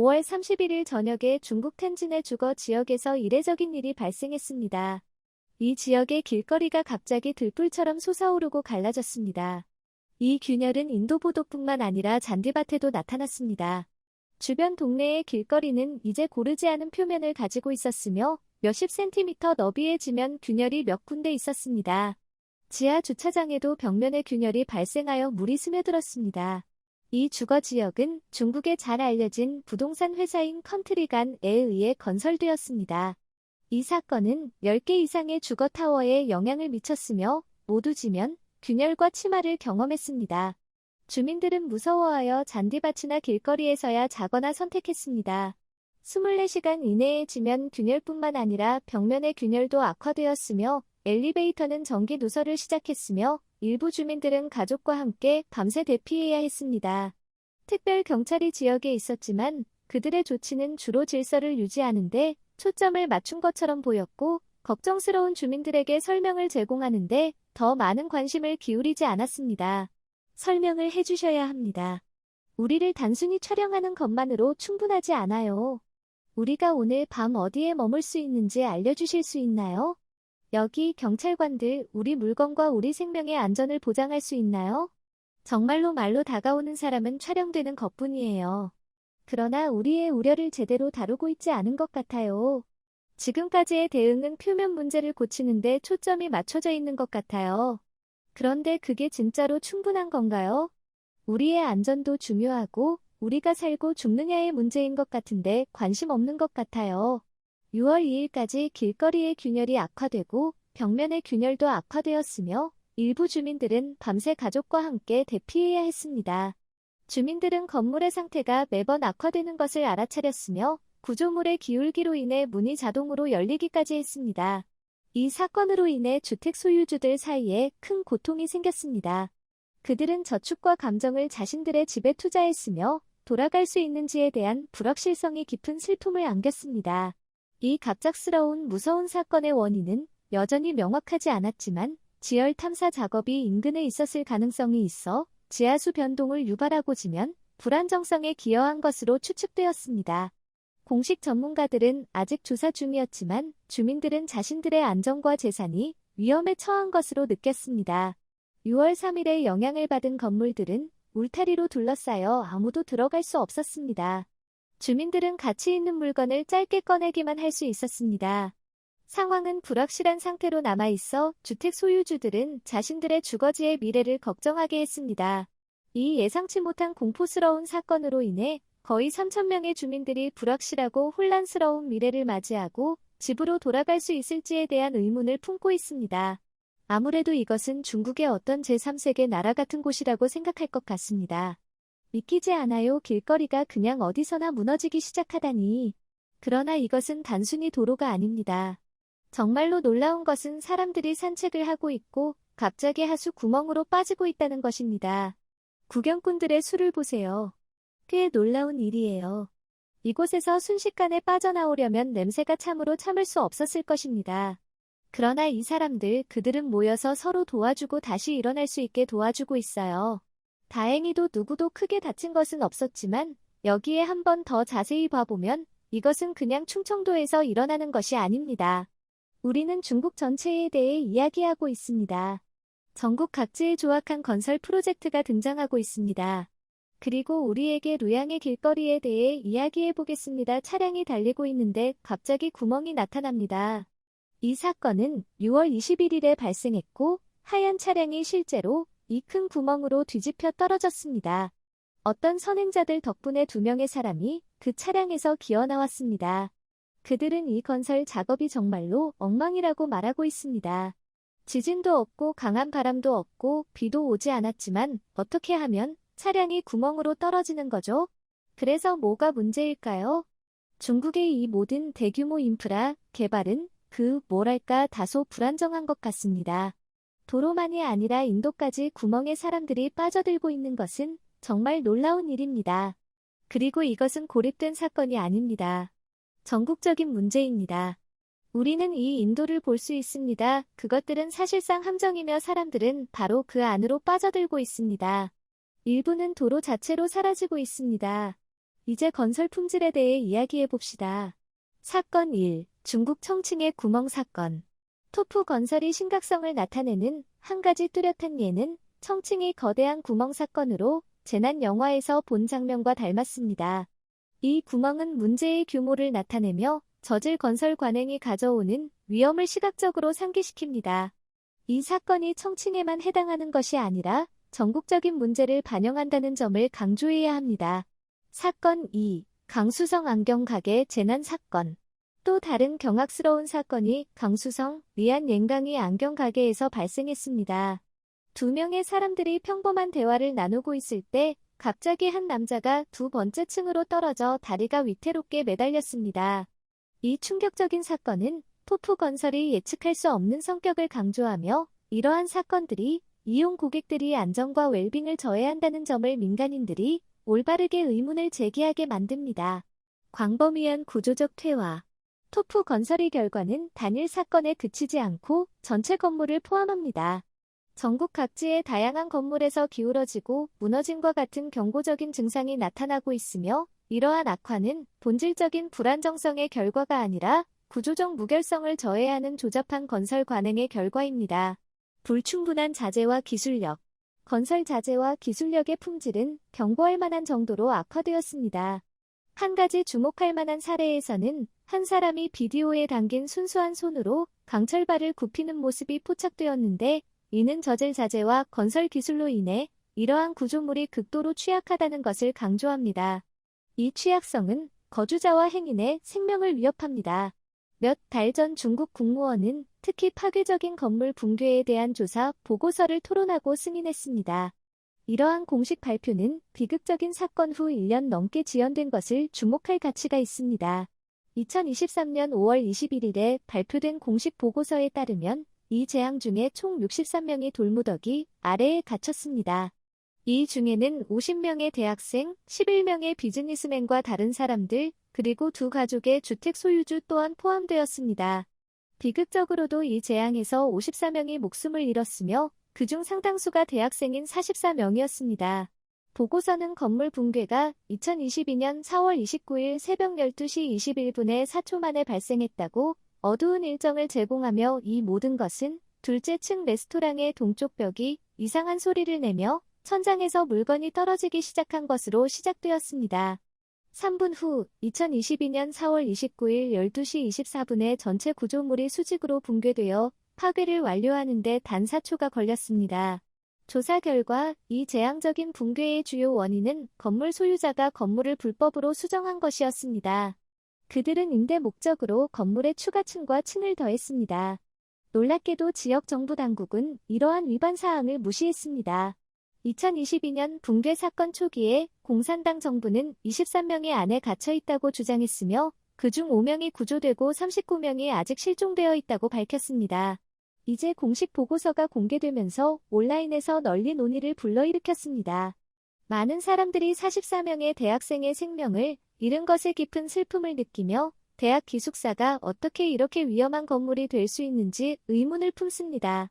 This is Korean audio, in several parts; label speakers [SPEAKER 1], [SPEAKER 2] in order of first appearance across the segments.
[SPEAKER 1] 5월 31일 저녁에 중국 텐진의 주거 지역에서 이례적인 일이 발생했습니다. 이 지역의 길거리가 갑자기 들불처럼 솟아오르고 갈라졌습니다. 이 균열은 인도보도뿐만 아니라 잔디밭에도 나타났습니다. 주변 동네의 길거리는 이제 고르지 않은 표면을 가지고 있었으며 몇십 센티미터 너비의 지면 균열이 몇 군데 있었습니다. 지하 주차장에도 벽면에 균열이 발생하여 물이 스며들었습니다. 이 주거지역은 중국의 잘 알려진 부동산 회사인 컨트리간에 의해 건설되었습니다. 이 사건은 10개 이상의 주거타워에 영향을 미쳤으며 모두 지면, 균열과 침하를 경험했습니다. 주민들은 무서워하여 잔디밭이나 길거리에서야 자거나 선택했습니다. 24시간 이내에 지면 균열뿐만 아니라 벽면의 균열도 악화되었으며 엘리베이터는 전기 누설을 시작했으며 일부 주민들은 가족과 함께 밤새 대피해야 했습니다. 특별 경찰이 지역에 있었지만 그들의 조치는 주로 질서를 유지하는 데 초점을 맞춘 것처럼 보였고 걱정스러운 주민들에게 설명을 제공하는데 더 많은 관심을 기울이지 않았습니다. 설명을 해주셔야 합니다. 우리를 단순히 촬영하는 것만으로 충분하지 않아요. 우리가 오늘 밤 어디에 머물 수 있는지 알려주실 수 있나요? 여기 경찰관들, 우리 물건과 우리 생명의 안전을 보장할 수 있나요? 정말로 말로 다가오는 사람은 촬영되는 것뿐이에요. 그러나 우리의 우려를 제대로 다루고 있지 않은 것 같아요. 지금까지의 대응은 표면 문제를 고치는 데 초점이 맞춰져 있는 것 같아요. 그런데 그게 진짜로 충분한 건가요? 우리의 안전도 중요하고 우리가 살고 죽느냐의 문제인 것 같은데 관심 없는 것 같아요. 6월 2일까지 길거리의 균열이 악화되고 벽면의 균열도 악화되었으며 일부 주민들은 밤새 가족과 함께 대피해야 했습니다. 주민들은 건물의 상태가 매번 악화되는 것을 알아차렸으며 구조물의 기울기로 인해 문이 자동으로 열리기까지 했습니다. 이 사건으로 인해 주택 소유주들 사이에 큰 고통이 생겼습니다. 그들은 저축과 감정을 자신들의 집에 투자했으며 돌아갈 수 있는지에 대한 불확실성이 깊은 슬픔을 안겼습니다. 이 갑작스러운 무서운 사건의 원인은 여전히 명확하지 않았지만 지열 탐사 작업이 인근에 있었을 가능성이 있어 지하수 변동을 유발하고 지면 불안정성에 기여한 것으로 추측되었습니다. 공식 전문가들은 아직 조사 중이었지만 주민들은 자신들의 안전과 재산이 위험에 처한 것으로 느꼈습니다. 6월 3일에 영향을 받은 건물들은 울타리로 둘러싸여 아무도 들어갈 수 없었습니다. 주민들은 가치 있는 물건을 짧게 꺼내기만 할 수 있었습니다. 상황은 불확실한 상태로 남아있어 주택 소유주들은 자신들의 주거지의 미래를 걱정하게 했습니다. 이 예상치 못한 공포스러운 사건으로 인해 거의 3,000명의 주민들이 불확실하고 혼란스러운 미래를 맞이하고 집으로 돌아갈 수 있을지에 대한 의문을 품고 있습니다. 아무래도 이것은 중국의 어떤 제3세계 나라 같은 곳이라고 생각할 것 같습니다. 믿기지 않아요. 길거리가 그냥 어디서나 무너지기 시작하다니. 그러나 이것은 단순히 도로가 아닙니다. 정말로 놀라운 것은 사람들이 산책을 하고 있고 갑자기 하수 구멍으로 빠지고 있다는 것입니다. 구경꾼들의 수를 보세요. 꽤 놀라운 일이에요. 이곳에서 순식간에 빠져나오려면 냄새가 참으로 참을 수 없었을 것입니다. 그러나 이 사람들, 그들은 모여서 서로 도와주고 다시 일어날 수 있게 도와주고 있어요. 다행히도 누구도 크게 다친 것은 없었지만 여기에 한 번 더 자세히 봐보면 이것은 그냥 충청도에서 일어나는 것이 아닙니다. 우리는 중국 전체에 대해 이야기하고 있습니다. 전국 각지의 조악한 건설 프로젝트가 등장하고 있습니다. 그리고 우리에게 루양의 길거리에 대해 이야기해보겠습니다. 차량이 달리고 있는데 갑자기 구멍이 나타납니다. 이 사건은 6월 21일에 발생했고 하얀 차량이 실제로 이 큰 구멍으로 뒤집혀 떨어졌습니다. 어떤 선행자들 덕분에 2명의 사람이 그 차량에서 기어나왔습니다. 그들은 이 건설 작업이 정말로 엉망이라고 말하고 있습니다. 지진도 없고 강한 바람도 없고 비도 오지 않았지만 어떻게 하면 차량이 구멍으로 떨어지는 거죠? 그래서 뭐가 문제일까요? 중국의 이 모든 대규모 인프라 개발은 다소 불안정한 것 같습니다. 도로만이 아니라 인도까지 구멍에 사람들이 빠져들고 있는 것은 정말 놀라운 일입니다. 그리고 이것은 고립된 사건이 아닙니다. 전국적인 문제입니다. 우리는 이 인도를 볼 수 있습니다. 그것들은 사실상 함정이며 사람들은 바로 그 안으로 빠져들고 있습니다. 일부는 도로 자체로 사라지고 있습니다. 이제 건설 품질에 대해 이야기해 봅시다. 사건 1. 중국 청칭의 구멍 사건. 토프 건설이 심각성을 나타내는 한 가지 뚜렷한 예는 청칭이 거대한 구멍 사건으로 재난 영화에서 본 장면과 닮았습니다. 이 구멍은 문제의 규모를 나타내며 저질 건설 관행이 가져오는 위험을 시각적으로 상기시킵니다. 이 사건이 청칭에만 해당하는 것이 아니라 전국적인 문제를 반영한다는 점을 강조해야 합니다. 사건 2. 강수성 안경 가게 재난 사건. 또 다른 경악스러운 사건이 강수성, 리안 옌강이 안경 가게에서 발생했습니다. 두 명의 사람들이 평범한 대화를 나누고 있을 때 갑자기 한 남자가 두 번째 층으로 떨어져 다리가 위태롭게 매달렸습니다. 이 충격적인 사건은 토프 건설이 예측할 수 없는 성격을 강조하며 이러한 사건들이 이용 고객들이 안전과 웰빙을 저해한다는 점을 민간인들이 올바르게 의문을 제기하게 만듭니다. 광범위한 구조적 퇴화. 토프 건설의 결과는 단일 사건에 그치지 않고 전체 건물을 포함합니다. 전국 각지의 다양한 건물에서 기울어지고 무너짐과 같은 경고적인 증상이 나타나고 있으며 이러한 악화는 본질적인 불안정성의 결과가 아니라 구조적 무결성을 저해하는 조잡한 건설 관행의 결과입니다. 불충분한 자재와 기술력. 건설 자재와 기술력의 품질은 경고할 만한 정도로 악화되었습니다. 한 가지 주목할 만한 사례에서는 한 사람이 비디오에 담긴 순수한 손으로 강철발을 굽히는 모습이 포착되었는데 이는 저질 자재와 건설 기술로 인해 이러한 구조물이 극도로 취약하다는 것을 강조합니다. 이 취약성은 거주자와 행인의 생명을 위협합니다. 몇 달 전 중국 국무원은 특히 파괴적인 건물 붕괴에 대한 조사 보고서를 토론하고 승인했습니다. 이러한 공식 발표는 비극적인 사건 후 1년 넘게 지연된 것을 주목할 가치가 있습니다. 2023년 5월 21일에 발표된 공식 보고서에 따르면 이 재앙 중에 총 63명이 돌무더기 아래에 갇혔습니다. 이 중에는 50명의 대학생, 11명의 비즈니스맨과 다른 사람들, 그리고 두 가족의 주택 소유주 또한 포함되었습니다. 비극적으로도 이 재앙에서 54명이 목숨을 잃었으며 그중 상당수가 대학생인 44명이었습니다. 보고서는 건물 붕괴가 2022년 4월 29일 새벽 12시 21분에 4초 만에 발생했다고 어두운 일정을 제공하며 이 모든 것은 둘째 층 레스토랑의 동쪽 벽이 이상한 소리를 내며 천장에서 물건이 떨어지기 시작한 것으로 시작되었습니다. 3분 후 2022년 4월 29일 12시 24분에 전체 구조물이 수직으로 붕괴되어 파괴를 완료하는 데 단 4초가 걸렸습니다. 조사 결과 이 재앙적인 붕괴의 주요 원인은 건물 소유자가 건물을 불법으로 수정한 것이었습니다. 그들은 임대 목적으로 건물에 추가 층과 층을 더했습니다. 놀랍게도 지역 정부 당국은 이러한 위반 사항을 무시했습니다. 2022년 붕괴 사건 초기에 공산당 정부는 23명이 안에 갇혀 있다고 주장했으며 그중 5명이 구조되고 39명이 아직 실종되어 있다고 밝혔습니다. 이제 공식 보고서가 공개되면서 온라인에서 널리 논의를 불러일으켰습니다. 많은 사람들이 44명의 대학생의 생명을 잃은 것에 깊은 슬픔을 느끼며 대학 기숙사가 어떻게 이렇게 위험한 건물이 될 수 있는지 의문을 품습니다.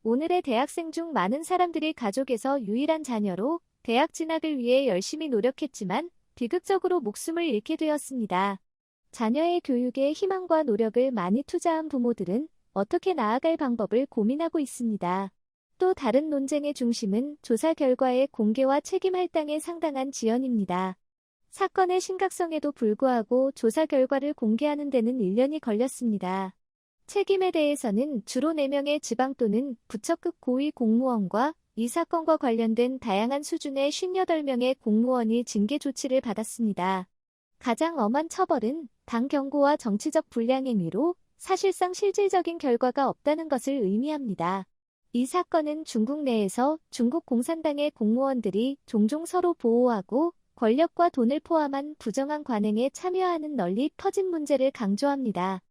[SPEAKER 1] 오늘의 대학생 중 많은 사람들이 가족에서 유일한 자녀로 대학 진학을 위해 열심히 노력했지만 비극적으로 목숨을 잃게 되었습니다. 자녀의 교육에 희망과 노력을 많이 투자한 부모들은 어떻게 나아갈 방법을 고민하고 있습니다. 또 다른 논쟁의 중심은 조사 결과의 공개와 책임 할당에 상당한 지연입니다. 사건의 심각성에도 불구하고 조사 결과를 공개하는 데는 1년이 걸렸습니다. 책임에 대해서는 주로 4명의 지방 또는 부처급 고위 공무원과 이 사건과 관련된 다양한 수준의 58명의 공무원이 징계 조치를 받았습니다. 가장 엄한 처벌은 당 경고와 정치적 불량행위로 사실상 실질적인 결과가 없다는 것을 의미합니다. 이 사건은 중국 내에서 중국 공산당의 공무원들이 종종 서로 보호하고 권력과 돈을 포함한 부정한 관행에 참여하는 널리 퍼진 문제를 강조합니다.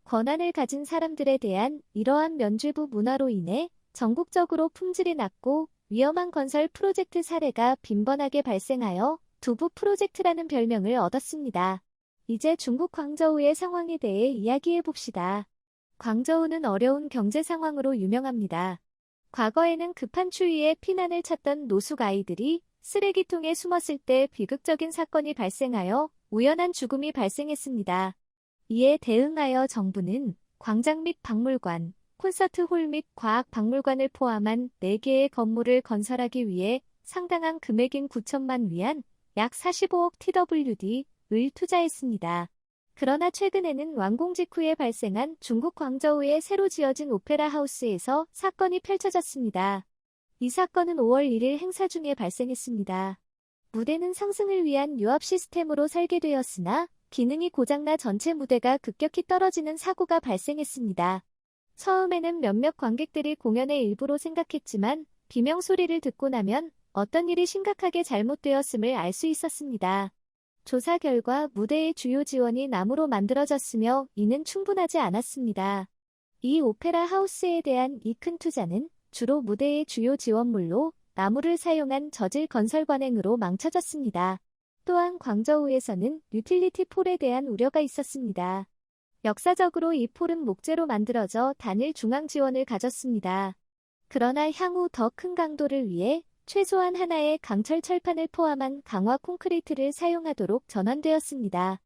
[SPEAKER 1] 권한을 가진 사람들에 대한 이러한 면죄부 문화로 인해 전국적으로 품질이 낮고 위험한 건설 프로젝트 사례가 빈번하게 발생하여 두부 프로젝트라는 별명을 얻었습니다. 이제 중국 광저우의 상황에 대해 이야기해 봅시다. 광저우는 어려운 경제 상황으로 유명합니다. 과거에는 급한 추위에 피난을 찾던 노숙 아이들이 쓰레기통에 숨었을 때 비극적인 사건이 발생하여 우연한 죽음이 발생했습니다. 이에 대응하여 정부는 광장 및 박물관, 콘서트홀 및 과학박물관을 포함한 4개의 건물을 건설하기 위해 상당한 금액인 9천만 위안, 약 45억 TWD를 투자했습니다. 그러나 최근에는 완공 직후에 발생한 중국 광저우에 새로 지어진 오페라 하우스에서 사건이 펼쳐졌습니다. 이 사건은 5월 1일 행사 중에 발생했습니다. 무대는 상승을 위한 유압 시스템으로 설계되었으나 기능이 고장나 전체 무대가 급격히 떨어지는 사고가 발생했습니다. 처음에는 몇몇 관객들이 공연의 일부로 생각했지만 비명 소리를 듣고 나면 어떤 일이 심각하게 잘못되었음을 알 수 있었습니다. 조사 결과 무대의 주요 지원이 나무로 만들어졌으며 이는 충분하지 않았습니다. 이 오페라 하우스에 대한 이 큰 투자는 주로 무대의 주요 지원물로 나무를 사용한 저질 건설 관행으로 망쳐졌습니다. 또한 광저우에서는 유틸리티 폴에 대한 우려가 있었습니다. 역사적으로 이 폴은 목재로 만들어져 단일 중앙 지원을 가졌습니다. 그러나 향후 더 큰 강도를 위해 최소한 하나의 강철 철판을 포함한 강화 콘크리트를 사용하도록 전환되었습니다.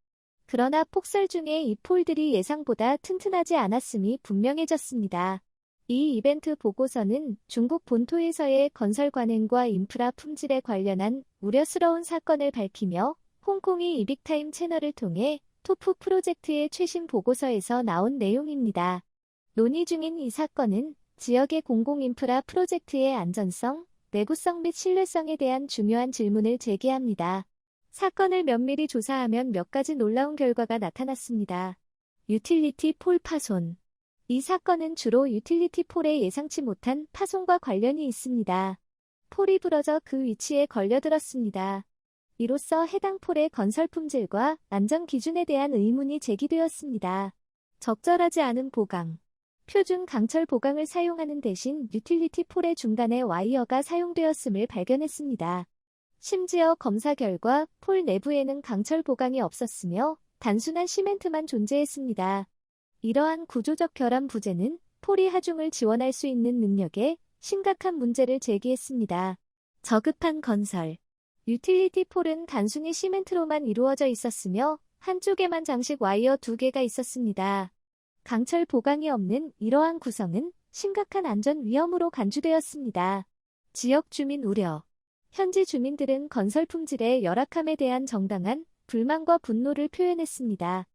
[SPEAKER 1] 그러나 폭설 중에 이 폴들이 예상보다 튼튼하지 않았음이 분명해졌습니다. 이 이벤트 보고서는 중국 본토에서의 건설 관행과 인프라 품질에 관련한 우려스러운 사건을 밝히며 홍콩이 이빅타임 채널을 통해 토프 프로젝트의 최신 보고서에서 나온 내용입니다. 논의 중인 이 사건은 지역의 공공인프라 프로젝트의 안전성, 내구성 및 신뢰성에 대한 중요한 질문을 제기합니다. 사건을 면밀히 조사하면 몇 가지 놀라운 결과가 나타났습니다. 유틸리티 폴 파손. 이 사건은 주로 유틸리티 폴의 예상치 못한 파손과 관련이 있습니다. 폴이 부러져 그 위치에 걸려들었습니다. 이로써 해당 폴의 건설 품질과 안전 기준에 대한 의문이 제기되었습니다. 적절하지 않은 보강. 표준 강철 보강을 사용하는 대신 유틸리티 폴의 중간에 와이어가 사용되었음을 발견했습니다. 심지어 검사 결과 폴 내부에는 강철 보강이 없었으며 단순한 시멘트만 존재했습니다. 이러한 구조적 결함 부재는 폴이 하중을 지원할 수 있는 능력에 심각한 문제를 제기했습니다. 저급한 건설. 유틸리티 폴은 단순히 시멘트로만 이루어져 있었으며 한쪽에만 장식 와이어 2개가 있었습니다. 강철 보강이 없는 이러한 구성은 심각한 안전 위험으로 간주되었습니다. 지역 주민 우려. 현지 주민들은 건설 품질의 열악함에 대한 정당한 불만과 분노를 표현했습니다.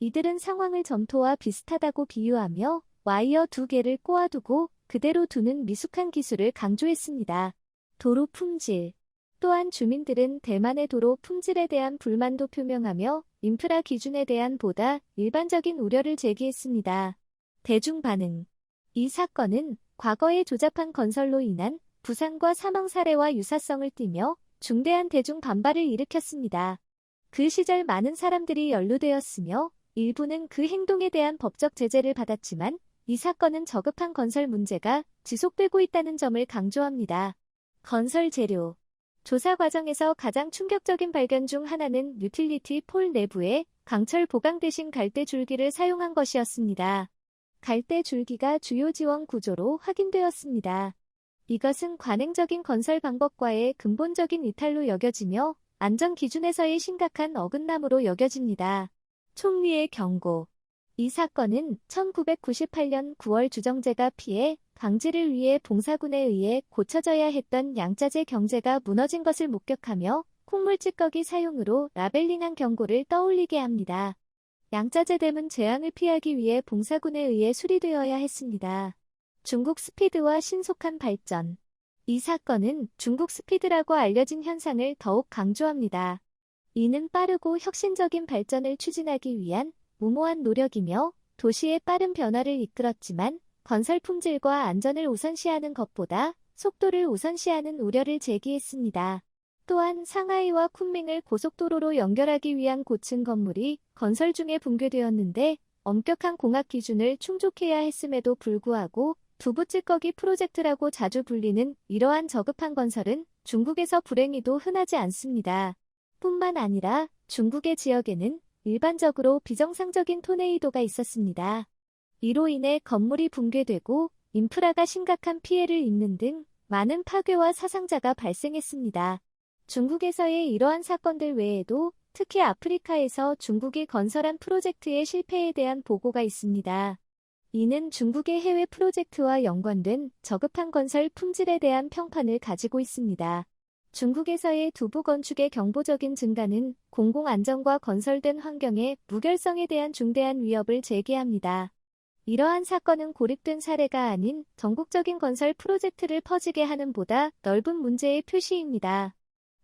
[SPEAKER 1] 이들은 상황을 점토와 비슷하다고 비유하며 와이어 2개를 꼬아두고 그대로 두는 미숙한 기술을 강조했습니다. 도로 품질. 또한 주민들은 대만의 도로 품질에 대한 불만도 표명하며 인프라 기준에 대한 보다 일반적인 우려를 제기했습니다. 대중 반응. 이 사건은 과거의 조잡한 건설로 인한 부상과 사망 사례와 유사성을 띠며 중대한 대중 반발을 일으켰습니다. 그 시절 많은 사람들이 연루되었으며 일부는 그 행동에 대한 법적 제재를 받았지만 이 사건은 저급한 건설 문제가 지속되고 있다는 점을 강조합니다. 건설 재료. 조사 과정에서 가장 충격적인 발견 중 하나는 유틸리티 폴 내부에 강철 보강 대신 갈대 줄기를 사용한 것이었습니다. 갈대 줄기가 주요 지원 구조로 확인되었습니다. 이것은 관행적인 건설 방법과의 근본적인 이탈로 여겨지며 안전 기준에서의 심각한 어긋남으로 여겨집니다. 총리의 경고. 이 사건은 1998년 9월 주정제가 피해 방지를 위해 봉사군에 의해 고쳐져야 했던 양자재 경제가 무너진 것을 목격하며 콩물 찌꺼기 사용으로 라벨링한 경고를 떠올리게 합니다. 양자재 댐은 재앙을 피하기 위해 봉사군에 의해 수리되어야 했습니다. 중국 스피드와 신속한 발전. 이 사건은 중국 스피드라고 알려진 현상을 더욱 강조합니다. 이는 빠르고 혁신적인 발전을 추진하기 위한 무모한 노력이며 도시의 빠른 변화를 이끌었지만 건설 품질과 안전을 우선시하는 것보다 속도를 우선시하는 우려를 제기했습니다. 또한 상하이와 쿤밍을 고속도로로 연결하기 위한 고층 건물이 건설 중에 붕괴되었는데 엄격한 공학 기준을 충족해야 했음에도 불구하고 두부 찌꺼기 프로젝트라고 자주 불리는 이러한 저급한 건설은 중국에서 불행히도 흔하지 않습니다. 뿐만 아니라 중국의 지역에는 일반적으로 비정상적인 토네이도가 있었습니다. 이로 인해 건물이 붕괴되고 인프라가 심각한 피해를 입는 등 많은 파괴와 사상자가 발생했습니다. 중국에서의 이러한 사건들 외에도 특히 아프리카에서 중국이 건설한 프로젝트의 실패에 대한 보고가 있습니다. 이는 중국의 해외 프로젝트와 연관된 저급한 건설 품질에 대한 평판을 가지고 있습니다. 중국에서의 두부 건축의 경보적인 증가는 공공안전과 건설된 환경의 무결성에 대한 중대한 위협을 제기합니다. 이러한 사건은 고립된 사례가 아닌 전국적인 건설 프로젝트를 퍼지게 하는 보다 넓은 문제의 표시입니다.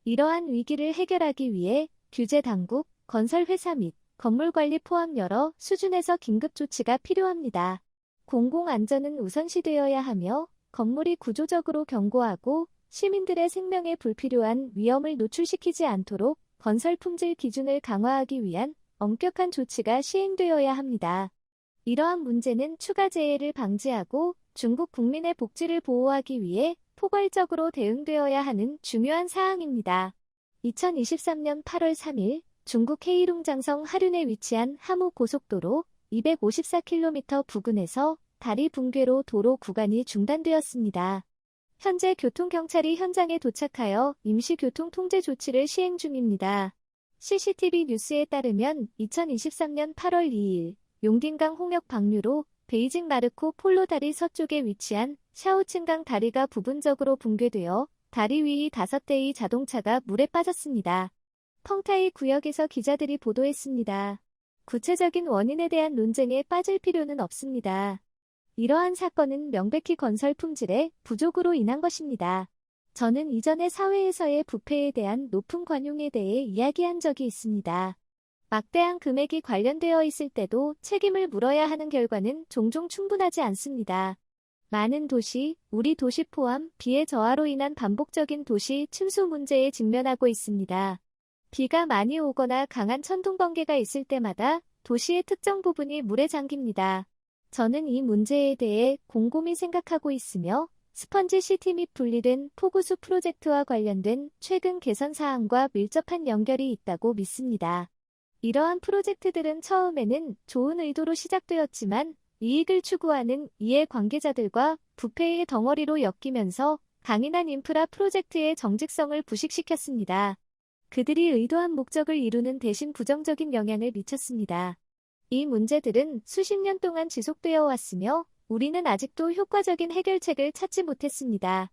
[SPEAKER 1] 이러한 위기를 해결하기 위해 규제 당국, 건설회사 및 건물관리 포함 여러 수준에서 긴급 조치가 필요합니다. 공공안전은 우선시되어야 하며 건물이 구조적으로 견고하고 시민들의 생명에 불필요한 위험을 노출시키지 않도록 건설 품질 기준을 강화하기 위한 엄격한 조치가 시행되어야 합니다. 이러한 문제는 추가 재해를 방지하고 중국 국민의 복지를 보호하기 위해 포괄적으로 대응되어야 하는 중요한 사항입니다. 2023년 8월 3일 중국 헤이룽장성 하륜에 위치한 하무 고속도로 254km 부근에서 다리 붕괴로 도로 구간이 중단되었습니다. 현재 교통경찰이 현장에 도착하여 임시교통 통제 조치를 시행 중입니다. CCTV 뉴스에 따르면 2023년 8월 2일 용딘강 홍역 방류로 베이징 마르코 폴로 다리 서쪽에 위치한 샤오칭강 다리가 부분적으로 붕괴되어 다리 위 5대의 자동차가 물에 빠졌습니다. 펑타이 구역에서 기자들이 보도했습니다. 구체적인 원인에 대한 논쟁에 빠질 필요는 없습니다. 이러한 사건은 명백히 건설 품질의 부족으로 인한 것입니다. 저는 이전에 사회에서의 부패에 대한 높은 관용에 대해 이야기한 적이 있습니다. 막대한 금액이 관련되어 있을 때도 책임을 물어야 하는 결과는 종종 충분하지 않습니다. 많은 도시, 우리 도시 포함 비의 저하로 인한 반복적인 도시 침수 문제에 직면하고 있습니다. 비가 많이 오거나 강한 천둥 번개가 있을 때마다 도시의 특정 부분이 물에 잠깁니다. 저는 이 문제에 대해 곰곰이 생각하고 있으며 스펀지 시티 및 분리된 포구수 프로젝트와 관련된 최근 개선 사항과 밀접한 연결이 있다고 믿습니다. 이러한 프로젝트들은 처음에는 좋은 의도로 시작되었지만 이익을 추구하는 이해 관계자들과 부패의 덩어리로 엮이면서 강인한 인프라 프로젝트의 정직성을 부식시켰습니다. 그들이 의도한 목적을 이루는 대신 부정적인 영향을 미쳤습니다. 이 문제들은 수십 년 동안 지속되어 왔으며 우리는 아직도 효과적인 해결책을 찾지 못했습니다.